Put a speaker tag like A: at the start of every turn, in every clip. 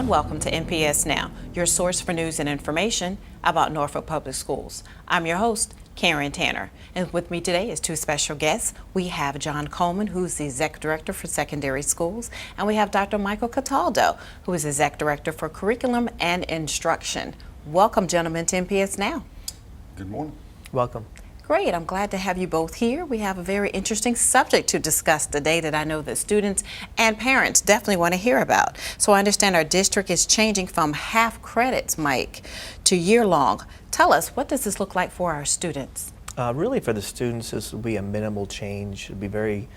A: and welcome to NPS Now, your source for news and information about Norfolk Public Schools. I'm your host, Karen Tanner, and with me today is two special guests. We have John Coleman, who's the Exec Director for Secondary Schools, and we have Dr. Michael Cataldo, who is Exec Director for Curriculum and Instruction. Welcome, gentlemen, to NPS Now.
B: Good morning.
C: Welcome.
A: Great. I'm glad to have you both here. We have a very interesting subject to discuss today that I know that students and parents definitely want to hear about. So I understand our district is changing from half credits, Mike, to year-long. Tell us, what does this look like for our students?
C: Really, for the students, this will be a minimal change. It'll be very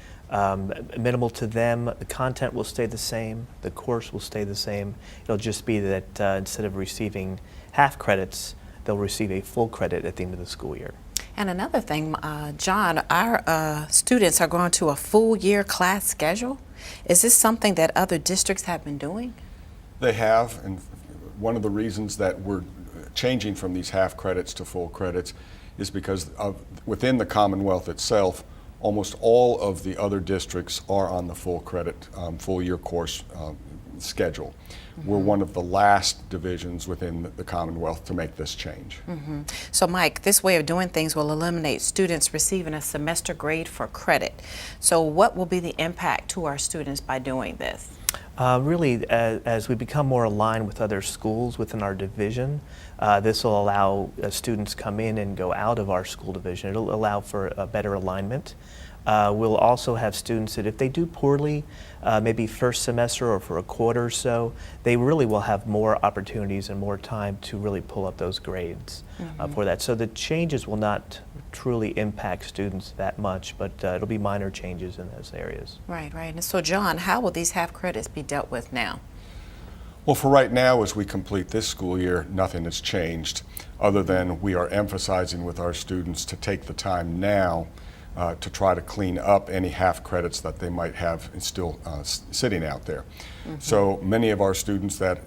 C: minimal to them. The content will stay the same. The course will stay the same. It'll just be that instead of receiving half credits, they'll receive a full credit at the end of the school year.
A: And another thing, John, our students are going to a full year class schedule. Is this something that other districts have been doing?
B: They have, and one of the reasons that we're changing from these half credits to full credits is because within the Commonwealth itself, almost all of the other districts are on the full credit, full year course schedule. Mm-hmm. We're one of the last divisions within the Commonwealth to make this change.
A: Mm-hmm. So Mike, this way of doing things will eliminate students receiving a semester grade for credit. So what will be the impact to our students by doing this?
C: Really, as we become more aligned with other schools within our division, this will allow students come in and go out of our school division. It'll allow for a better alignment. We'll also have students that if they do poorly, maybe first semester or for a quarter or so, they really will have more opportunities and more time to really pull up those grades for that. So the changes will not truly impact students that much, but it'll be minor changes in those areas.
A: Right, right. And so John, how will these half credits be dealt with now?
B: Well, for right now, as we complete this school year, nothing has changed other than we are emphasizing with our students to take the time now to try to clean up any half credits that they might have still sitting out there. Mm-hmm. So many of our students that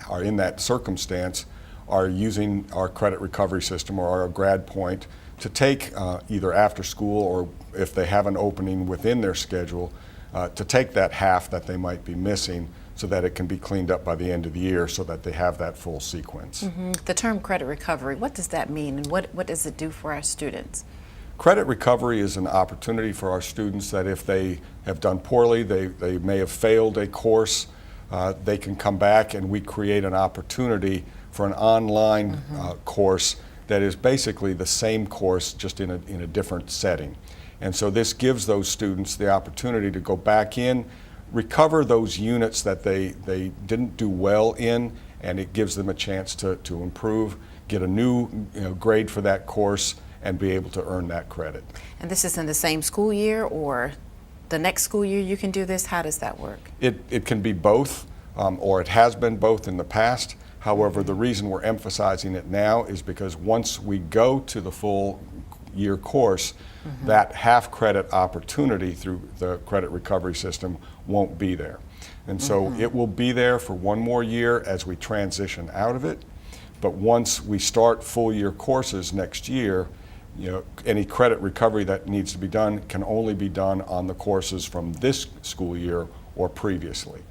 B: are in that circumstance are using our credit recovery system or our grad point to take either after school or if they have an opening within their schedule to take that half that they might be missing so that it can be cleaned up by the end of the year so that they have that full sequence.
A: Mm-hmm. The term credit recovery, what does that mean and what does it do for our students?
B: Credit recovery is an opportunity for our students that if they have done poorly, they may have failed a course, they can come back and we create an opportunity for an online course that is basically the same course just in a different setting. And so this gives those students the opportunity to go back in, recover those units that they didn't do well in, and it gives them a chance to improve, get a new grade for that course, and be able to earn that credit.
A: And this is in the same school year or the next school year you can do this? How does that work?
B: It can be both, or it has been both in the past. However, the reason we're emphasizing it now is because once we go to the full year course, that half credit opportunity through the credit recovery system won't be there. And so it will be there for one more year as we transition out of it. But once we start full year courses next year, any credit recovery that needs to be done can only be done on the courses from this school year or previously.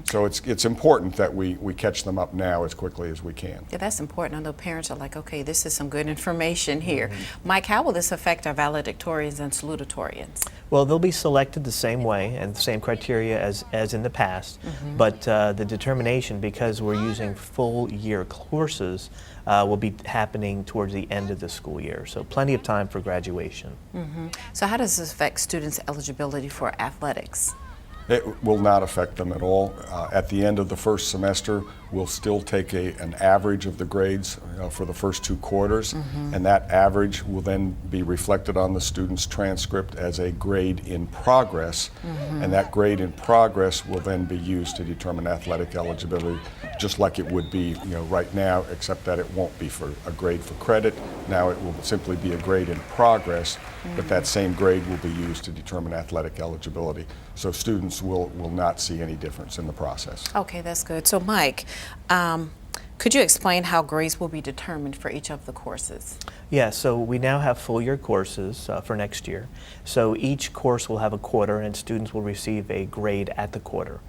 B: So it's important that we catch them up now as quickly as we can.
A: Yeah, that's important. I know parents are like, okay, this is some good information here. Mike, how will this affect our valedictorians and salutatorians?
C: Well, they'll be selected the same way and the same criteria as in the past, but the determination, because we're using full year courses, will be happening towards the end of the school year, so plenty of time for graduation.
A: So how does this affect students' eligibility for athletics?
B: It will not affect them at all. At the end of the first semester, we'll still take an average of the grades for the first 2 quarters, and that average will then be reflected on the student's transcript as a grade in progress, and that grade in progress will then be used to determine athletic eligibility, just like it would be right now, except that it won't be for a grade for credit. Now it will simply be a grade in progress, but that same grade will be used to determine athletic eligibility. So students will not see any difference in the process.
A: Okay, that's good. So Mike, could you explain how grades will be determined for each of the courses?
C: Yeah, so we now have full year courses for next year. So each course will have a quarter and students will receive a grade at the quarter.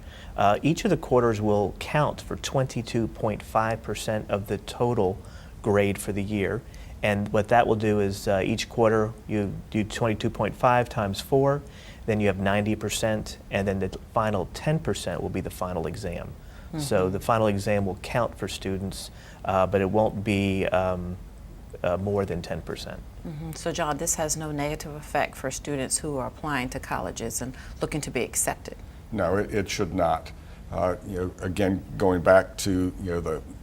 C: Each of the quarters will count for 22.5% of the total grade for the year. And what that will do is each quarter you do 22.5 times 4, then you have 90%, and then the final 10% will be the final exam. So the final exam will count for students, but it won't be more than 10%.
A: So John, this has no negative effect for students who are applying to colleges and looking to be accepted?
B: No, it should not. Again, going back to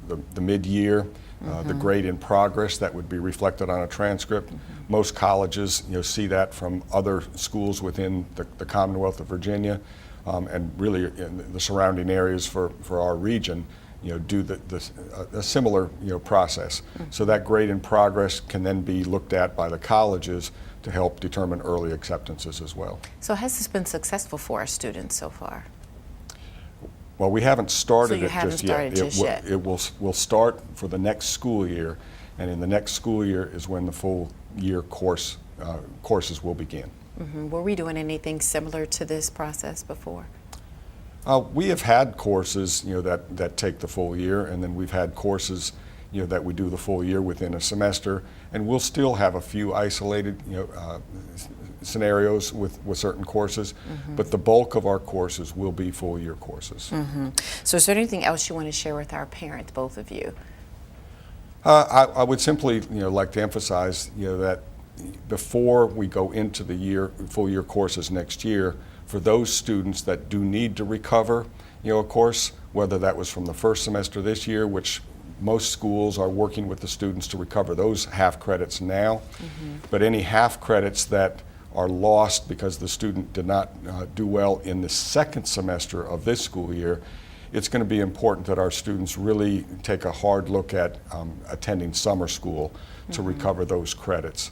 B: the mid-year, the grade in progress that would be reflected on a transcript. Most colleges see that from other schools within the Commonwealth of Virginia, and really in the surrounding areas for our region. Do a similar process. So that grade in progress can then be looked at by the colleges to help determine early acceptances as well.
A: So has this been successful for our students so far?
B: Well, we haven't started
A: So you
B: it
A: haven't
B: just
A: started
B: yet.
A: just yet.
B: It will start for the next school year, and in the next school year is when the full year courses will begin.
A: Were we doing anything similar to this process before?
B: We have had courses that take the full year, and then we've had courses that we do the full year within a semester, and we'll still have a few isolated scenarios with certain courses, but the bulk of our courses will be full year courses.
A: So is there anything else you want to share with our parents, both of you?
B: I would simply like to emphasize that before we go into the full year courses next year, for those students that do need to recover, a course, whether that was from the first semester this year, which most schools are working with the students to recover those half credits now, but any half credits that are lost because the student did not do well in the second semester of this school year, it's going to be important that our students really take a hard look at attending summer school to recover those credits.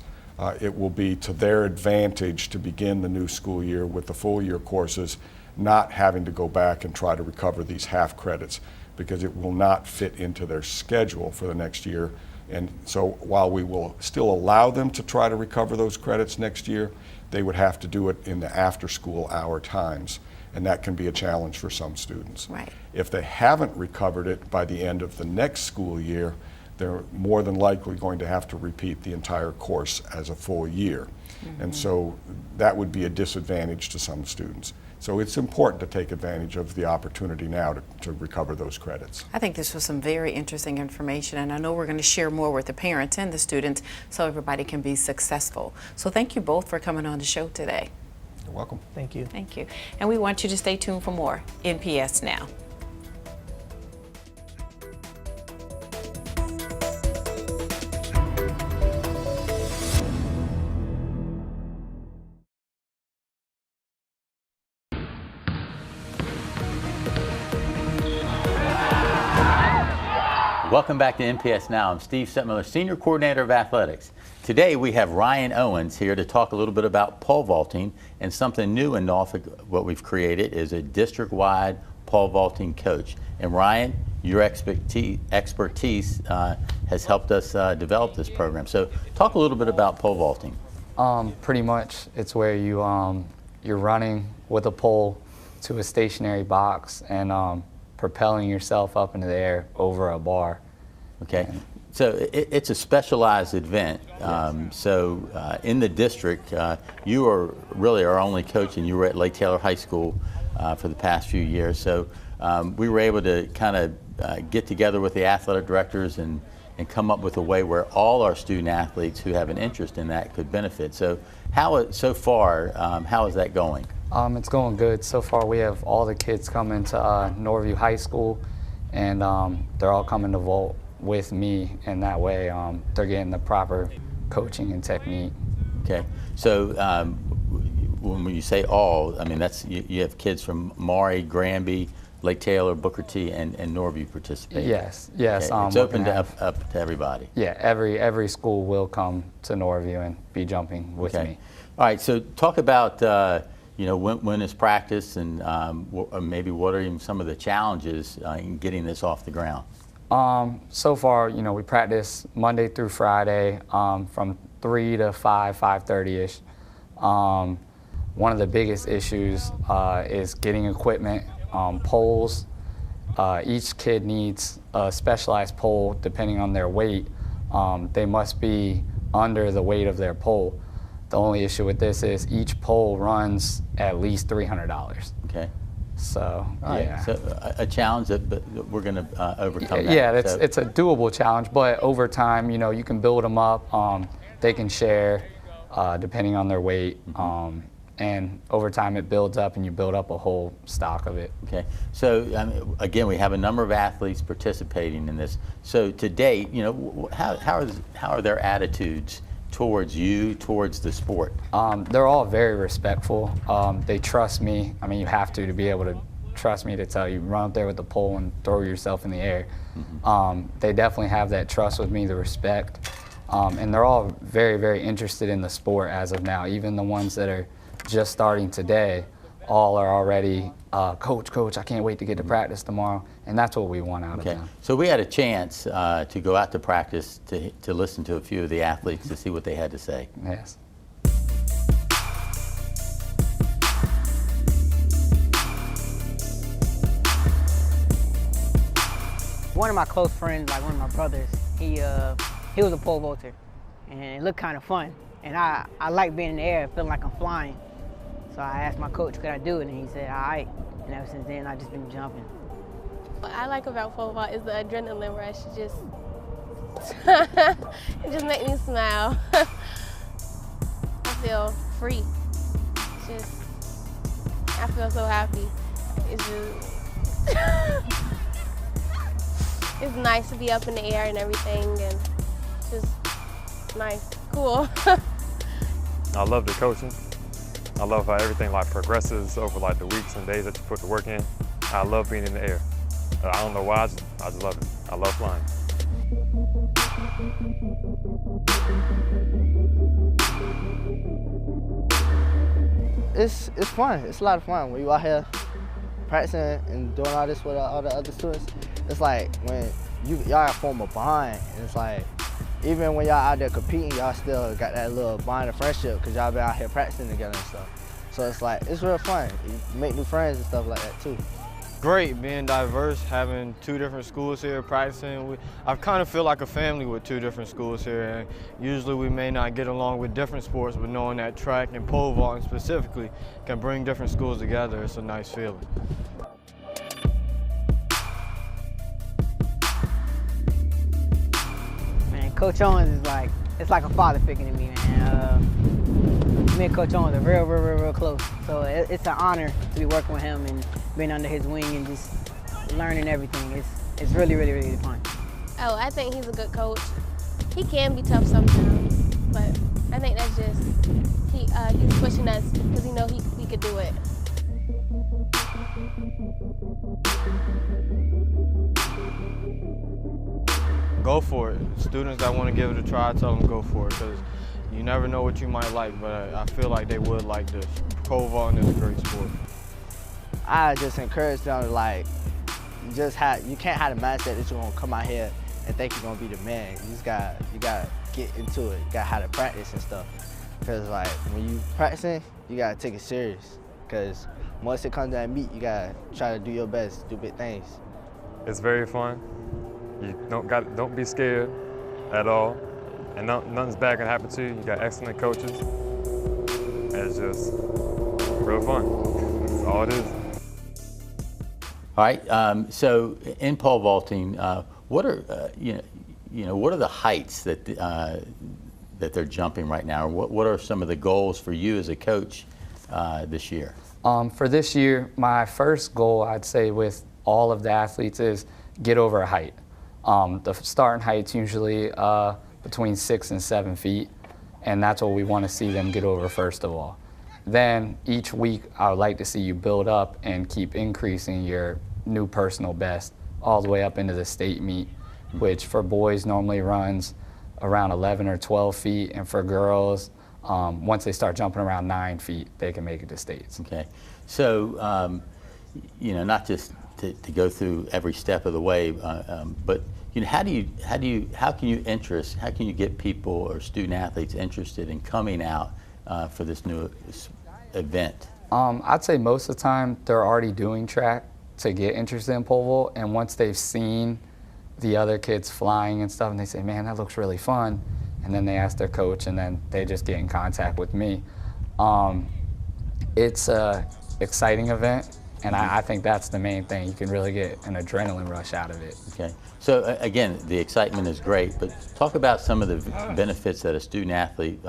B: It will be to their advantage to begin the new school year with the full year courses, not having to go back and try to recover these half credits, because it will not fit into their schedule for the next year. And so while we will still allow them to try to recover those credits next year, they would have to do it in the after school hour times, and that can be a challenge for some students.
A: Right.
B: If they haven't recovered it by the end of the next school year, they're more than likely going to have to repeat the entire course as a full year. And so that would be a disadvantage to some students. So it's important to take advantage of the opportunity now to recover those credits.
A: I think this was some very interesting information, and I know we're going to share more with the parents and the students so everybody can be successful. So thank you both for coming on the show today.
B: You're welcome.
C: Thank you.
A: Thank you. And we want you to stay tuned for more NPS Now.
D: Welcome back to NPS Now. I'm Steve Setmiller, Senior Coordinator of Athletics. Today we have Ryan Owens here to talk a little bit about pole vaulting and something new in Norfolk. What we've created is a district-wide pole vaulting coach. And Ryan, your expertise has helped us develop this program. So talk a little bit about pole vaulting.
E: Pretty much it's where you're running with a pole to a stationary box and propelling yourself up into the air over a bar.
D: Okay, so it's a specialized event. In the district, you are really our only coach, and you were at Lake Taylor High School for the past few years. So we were able to kind of get together with the athletic directors and come up with a way where all our student athletes who have an interest in that could benefit. So how is that going?
E: It's going good. So far we have all the kids coming to Norview High School, and they're all coming to vault with me, and that way they're getting the proper coaching and technique.
D: Okay, so when you say all, I mean you have kids from Maury, Granby, Lake Taylor, Booker T, and Norview participate.
E: Yes.
D: Okay. It's open up to everybody.
E: Yeah, every school will come to Norview and be jumping with me.
D: All right, so talk about when is practice, and maybe what are even some of the challenges in getting this off the ground?
E: So far, we practice Monday through Friday from 3 to 5:30ish. One of the biggest issues is getting equipment. poles. Each kid needs a specialized pole depending on their weight. They must be under the weight of their pole. The only issue with this is each pole runs at least $300.
D: Okay.
E: So, yeah.
D: So a challenge but we're going to overcome that.
E: Yeah,
D: So-
E: it's a doable challenge, but over time, you know, you can build them up. They can share depending on their weight. And over time it builds up and you build up a whole stock of it.
D: Okay, so again, we have a number of athletes participating in this. So to date, you know, how are their attitudes towards you, towards the sport?
E: They're all very respectful. They trust me. I mean, you have to be able to trust me to tell you, run up there with the pole and throw yourself in the air. They definitely have that trust with me, the respect. And they're all very, very interested in the sport as of now. Even the ones that are just starting today, all are already, coach, I can't wait to get to practice tomorrow. And that's what we want out of them.
D: So we had a chance to go out to practice to listen to a few of the athletes to see what they had to say.
E: Yes.
F: One of my close friends, like one of my brothers, he was a pole vaulter, and it looked kind of fun. And I like being in the air, feeling like I'm flying. So I asked my coach, could I do it? And he said, all right. And ever since then, I've just been jumping.
G: What I like about pole vault is the adrenaline rush. It just makes me smile. I feel free. I feel so happy. It's just, it's nice to be up in the air and everything, and it's just nice, cool.
H: I love the coaching. I love how everything like progresses over like the weeks and days that you put the work in. I love being in the air. I don't know why, I just love it. I love flying.
I: It's fun. It's a lot of fun when you out here practicing and doing all this with all the other students. It's like when y'all form a bond, and it's like even when y'all out there competing, y'all still got that little bond of friendship because y'all been out here practicing together and stuff. So it's like, it's real fun. You make new friends and stuff like that too.
J: Great being diverse, having two different schools here practicing. I kind of feel like a family with two different schools here. And usually we may not get along with different sports, but knowing that track and pole vaulting specifically can bring different schools together, it's a nice feeling.
F: Man, Coach Owens is like, it's like a father figure to me, man. Me and Coach Owens are real close. So it's an honor to be working with him and being under his wing and just learning everything. It's really fun.
G: Oh, I think he's a good coach. He can be tough sometimes, but I think that's just, he's pushing us because he knows we could do it.
J: Go for it. Students that want to give it a try, I tell them go for it, because you never know what you might like, but I feel like they would like this. Pole vaulting is a great sport.
I: I just encourage them to like, you can't have the mindset that you're gonna come out here and think you're gonna be the man. You gotta get into it. You gotta have to practice and stuff. Cause like when you practicing, you gotta take it serious. Cause once it comes to that meet, you gotta try to do your best, do big things.
H: It's very fun. You don't be scared at all. And nothing's bad can happen to you. You got excellent coaches. And it's just real fun. That's all it is.
D: All right. So in pole vaulting, what are what are the heights that that they're jumping right now? What are some of the goals for you as a coach this year?
E: For this year, my first goal, I'd say, with all of the athletes is get over a height. The starting height's usually between 6 and 7 feet, and that's what we want to see them get over first of all. Then each week, I would like to see you build up and keep increasing your new personal best all the way up into the state meet, which for boys normally runs around 11 or 12 feet, and for girls, once they start jumping around 9 feet, they can make it to states.
D: Okay, so not just to go through every step of the way, but how can you get people or student athletes interested in coming out for this new event?
E: I'd say most of the time they're already doing track to get interested in pole vault, and once they've seen the other kids flying and stuff, and they say, man, that looks really fun, and then they ask their coach, and then they just get in contact with me. It's a exciting event, and I think that's the main thing. You can really get an adrenaline rush out of it.
D: Okay. So again, the excitement is great, but talk about some of the benefits that a student athlete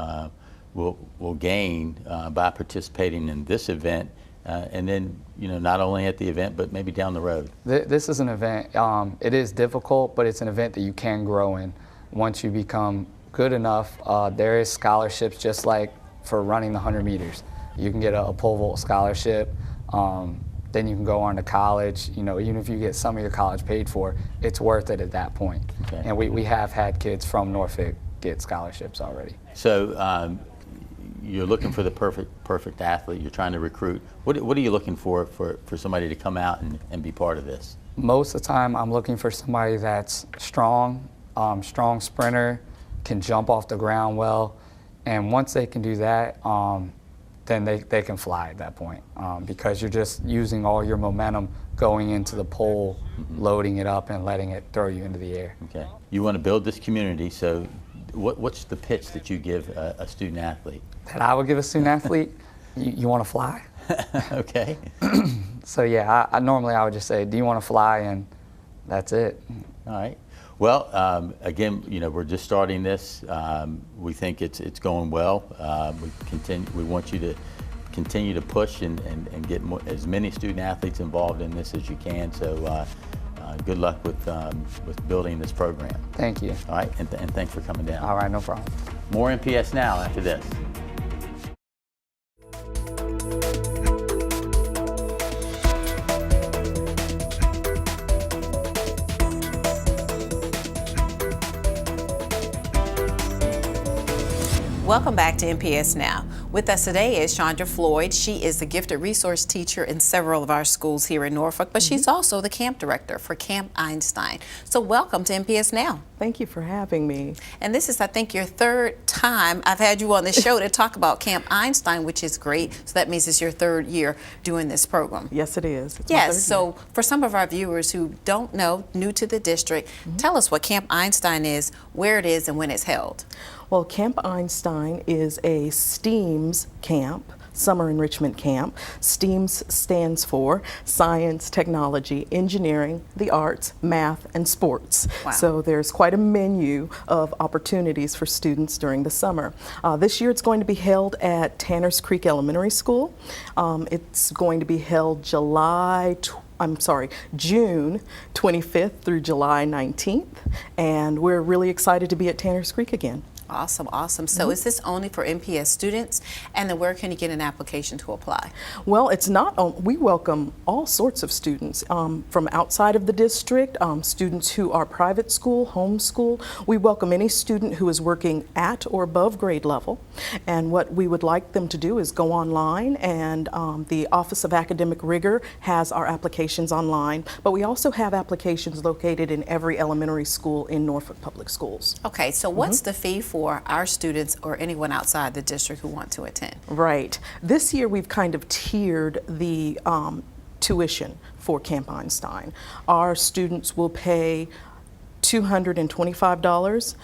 D: will gain by participating in this event, and then not only at the event, but maybe down the road.
E: This is an event. It is difficult, but it's an event that you can grow in once you become good enough. There is scholarships, just like for running the 100 meters. You can get a pole vault scholarship. Then you can go on to college. Even if you get some of your college paid for, it's worth it at that point.
D: Okay.
E: And we have had kids from Norfolk get scholarships already.
D: So you're looking for the perfect athlete. You're trying to recruit. What are you looking for somebody to come out and be part of this?
E: Most of the time, I'm looking for somebody that's strong, strong sprinter, can jump off the ground well, and once they can do that, then they can fly at that point, because you're just using all your momentum going into the pole, loading it up and letting it throw you into the air.
D: Okay. You want to build this community, so what's the pitch that you give a student athlete?
E: That I would give a student athlete? You want to fly?
D: Okay.
E: So yeah, normally I would just say, do you want to fly? And that's it.
D: All right. Well, again, we're just starting this. We think it's going well. We want you to continue to push and get as many student athletes involved in this as you can. So good luck with building this program.
E: Thank you.
D: All right, and thanks for coming down.
E: All right, no problem.
D: More NPS Now after this.
A: Welcome back to NPS Now. With us today is Chandra Floyd. She is the gifted resource teacher in several of our schools here in Norfolk, but she's also the camp director for Camp Einstein. So welcome to NPS Now.
K: Thank you for having me.
A: And this is, I think, your third time I've had you on this show to talk about Camp Einstein, which is great. So that means it's your third year doing this program.
K: Yes, it is. It's my
A: Yes,
K: third
A: so
K: year.
A: for some of our viewers who don't know, new to the district, tell us what Camp Einstein is, where it is, and when it's held.
K: Well, Camp Einstein is a STEAMS camp, summer enrichment camp. STEAMS stands for Science, Technology, Engineering, the Arts, Math, and Sports.
A: Wow.
K: So there's quite a menu of opportunities for students during the summer. This year it's going to be held at Tanners Creek Elementary School. It's going to be held June 25th through July 19th, and we're really excited to be at Tanners Creek again.
A: Awesome, awesome. So is this only for NPS students? And then where can you get an application to apply?
K: Well, it's not, we welcome all sorts of students from outside of the district, students who are private school, homeschool. We welcome any student who is working at or above grade level. And what we would like them to do is go online, and the Office of Academic Rigor has our applications online, but we also have applications located in every elementary school in Norfolk Public Schools.
A: Okay, so what's the fee for our students or anyone outside the district who want to attend?
K: Right. This year we've kind of tiered the tuition for Camp Einstein. Our students will pay $225.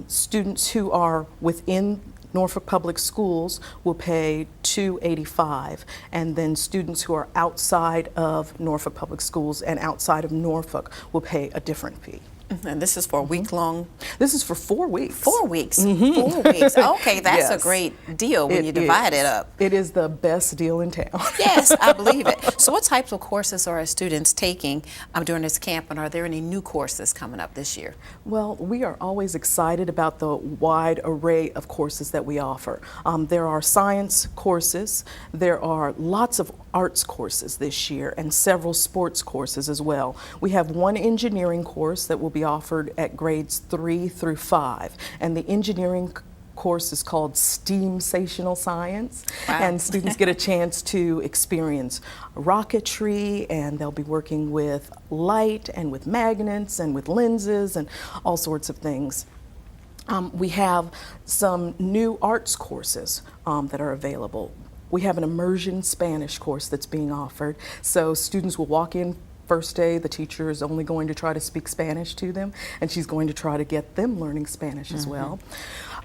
K: Students who are within Norfolk Public Schools will pay $285, and then students who are outside of Norfolk Public Schools and outside of Norfolk will pay a different fee.
A: And this is for a week-long?
K: This is for 4 weeks.
A: 4 weeks? 4 weeks. Okay, that's
K: Yes.
A: a great deal when you divide it up.
K: It is the best deal in town.
A: Yes, I believe it. So what types of courses are our students taking during this camp, and are there any new courses coming up this year?
K: Well, we are always excited about the wide array of courses that we offer. There are science courses, there are lots of arts courses this year, and several sports courses as well. We have one engineering course that will be offered at grades 3 through 5, and the engineering course is called STEAM-sational Science.
A: Wow.
K: And students get a chance to experience rocketry, and they'll be working with light and with magnets and with lenses and all sorts of things. We have some new arts courses that are available. We have an immersion Spanish course that's being offered. So students will walk in first day, the teacher is only going to try to speak Spanish to them, and she's going to try to get them learning Spanish as well.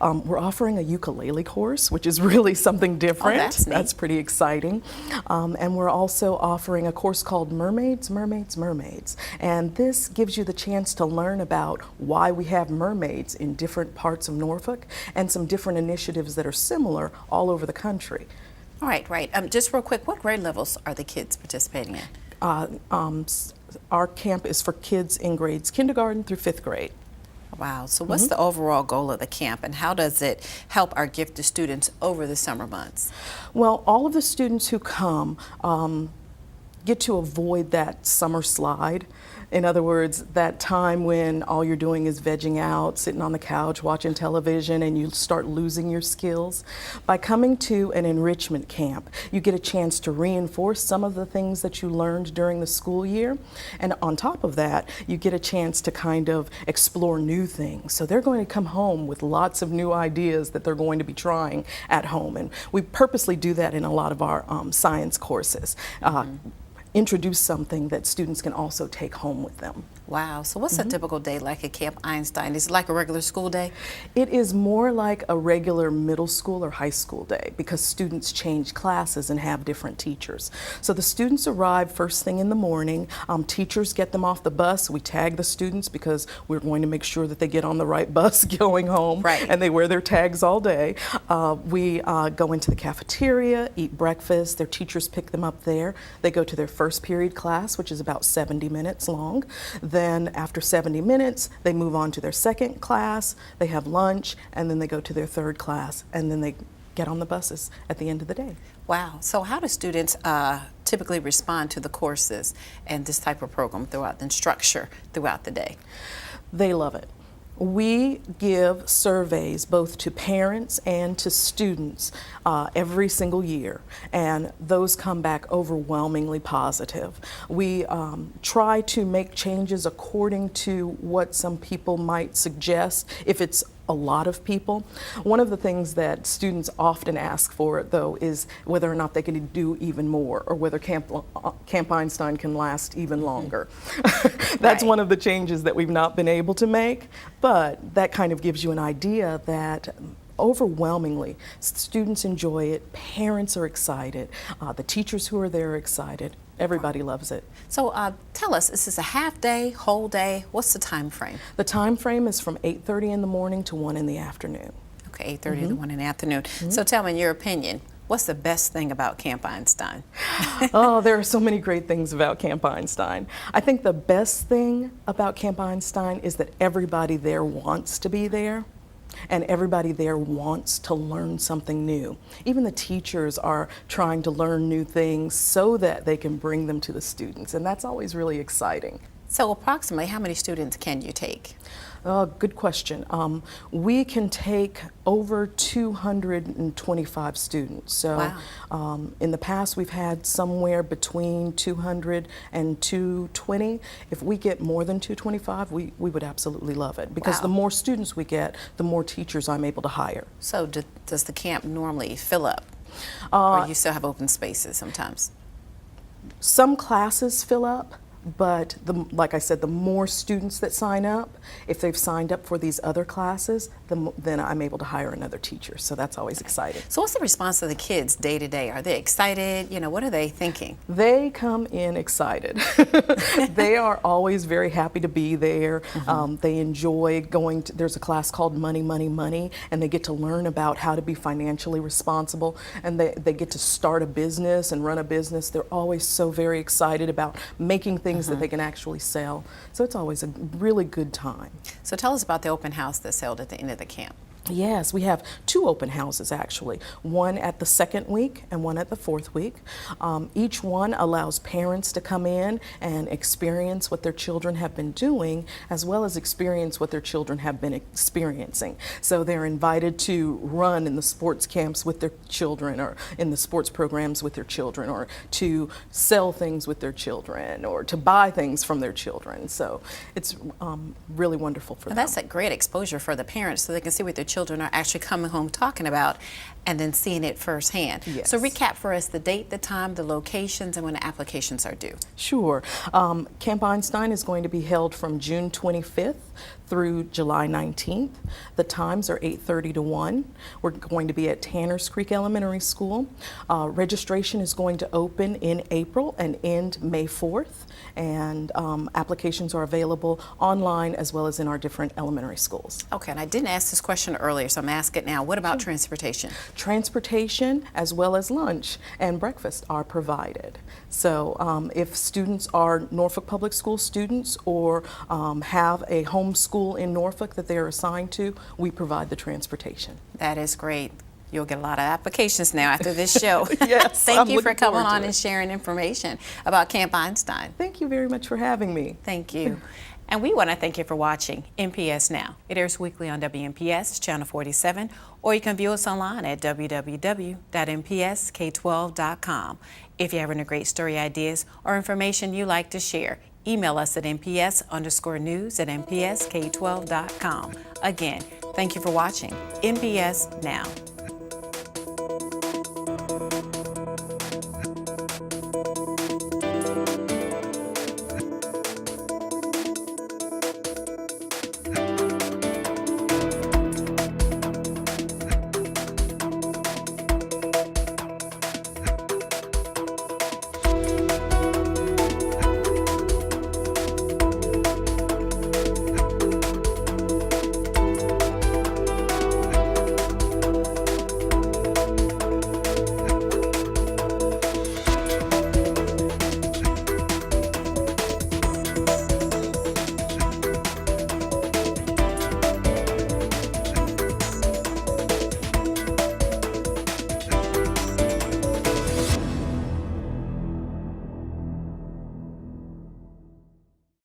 K: We're offering a ukulele course, which is really something different.
A: Oh, that's neat.
K: That's pretty exciting. And we're also offering a course called Mermaids, Mermaids, Mermaids. And this gives you the chance to learn about why we have mermaids in different parts of Norfolk and some different initiatives that are similar all over the country.
A: All right, right. Just real quick, what grade levels are the kids participating in?
K: Our camp is for kids in grades kindergarten through 5th grade.
A: Wow. So what's the overall goal of the camp, and how does it help our gifted students over the summer months?
K: Well, all of the students who come get to avoid that summer slide. In other words, that time when all you're doing is vegging out, sitting on the couch, watching television, and you start losing your skills. By coming to an enrichment camp, you get a chance to reinforce some of the things that you learned during the school year. And on top of that, you get a chance to kind of explore new things. So they're going to come home with lots of new ideas that they're going to be trying at home. And we purposely do that in a lot of our science courses. Introduce something that students can also take home with them.
A: Wow. So what's a typical day like at Camp Einstein? Is it like a regular school day?
K: It is more like a regular middle school or high school day because students change classes and have different teachers. So the students arrive first thing in the morning. Teachers get them off the bus. We tag the students because we're going to make sure that they get on the right bus going home.
A: Right.
K: And they wear their tags all day. We go into the cafeteria, eat breakfast. Their teachers pick them up there. They go to their first period class, which is about 70 minutes long. Then after 70 minutes, they move on to their second class, they have lunch, and then they go to their third class, and then they get on the buses at the end of the day.
A: Wow. So how do students typically respond to the courses and this type of program throughout the structure throughout the day?
K: They love it. We give surveys both to parents and to students every single year, and those come back overwhelmingly positive. We try to make changes according to what some people might suggest if it's a lot of people. One of the things that students often ask for, though, is whether or not they can do even more, or whether Camp Einstein can last even longer. That's
A: Right.
K: one of the changes that we've not been able to make, but that kind of gives you an idea that overwhelmingly students enjoy it, parents are excited, the teachers who are there are excited. Everybody loves it.
A: So tell us, is this a half day, whole day? What's the time frame?
K: The time frame is from 8:30 in the morning to 1 in the afternoon.
A: Okay, 8:30 to 1 in the afternoon. So tell me, in your opinion, what's the best thing about Camp Einstein?
K: Oh, there are so many great things about Camp Einstein. I think the best thing about Camp Einstein is that everybody there wants to be there. And everybody there wants to learn something new. Even the teachers are trying to learn new things so that they can bring them to the students, and that's always really exciting.
A: So approximately how many students can you take?
K: Good question. We can take over 225 students. So in the past, we've had somewhere between 200 and 220. If we get more than 225, we would absolutely love it, because the more students we get, the more teachers I'm able to hire.
A: So does the camp normally fill up? Or you still have open spaces sometimes?
K: Some classes fill up. But like I said, the more students that sign up, if they've signed up for these other classes, then I'm able to hire another teacher. So that's always exciting.
A: So what's the response of the kids day to day? Are they excited? You know, what are they thinking?
K: They come in excited. They are always very happy to be there. They enjoy going to, there's a class called Money, Money, Money, and they get to learn about how to be financially responsible, and they get to start a business and run a business. They're always so very excited about making things that they can actually sell. So it's always a really good time.
A: So tell us about the open house that's held at the end of the camp.
K: Yes, we have 2 open houses actually, one at the 2nd week and one at the 4th week. Each one allows parents to come in and experience what their children have been doing, as well as experience what their children have been experiencing. So they're invited to run in the sports camps with their children, or in the sports programs with their children, or to sell things with their children, or to buy things from their children. So it's really wonderful for them.
A: That's a great exposure for the parents, so they can see what their children are actually coming home talking about and then seeing it firsthand.
K: Yes.
A: So recap for us the date, the time, the locations, and when the applications are due.
K: Sure. Camp Einstein is going to be held from June 25th through July 19th. The times are 8:30 to 1. We're going to be at Tanners Creek Elementary School. Registration is going to open in April and end May 4th. And applications are available online as well as in our different elementary schools.
A: Okay, and I didn't ask this question earlier, so I'm asking it now. What about transportation?
K: Transportation as well as lunch and breakfast are provided. So if students are Norfolk Public School students or have a home school in Norfolk that they're assigned to, we provide the transportation.
A: That is great. You'll get a lot of applications now after this show.
K: Yes,
A: Thank
K: I'm
A: you for
K: looking
A: coming
K: forward to
A: on
K: it.
A: and sharing information about Camp Einstein.
K: Thank you very much for having me.
A: Thank you. And we want to thank you for watching NPS Now. It airs weekly on WNPS Channel 47, or you can view us online at www.npsk12.com. If you have any great story ideas or information you'd like to share, email us at nps_news@npsk12.com. Again, thank you for watching NPS Now.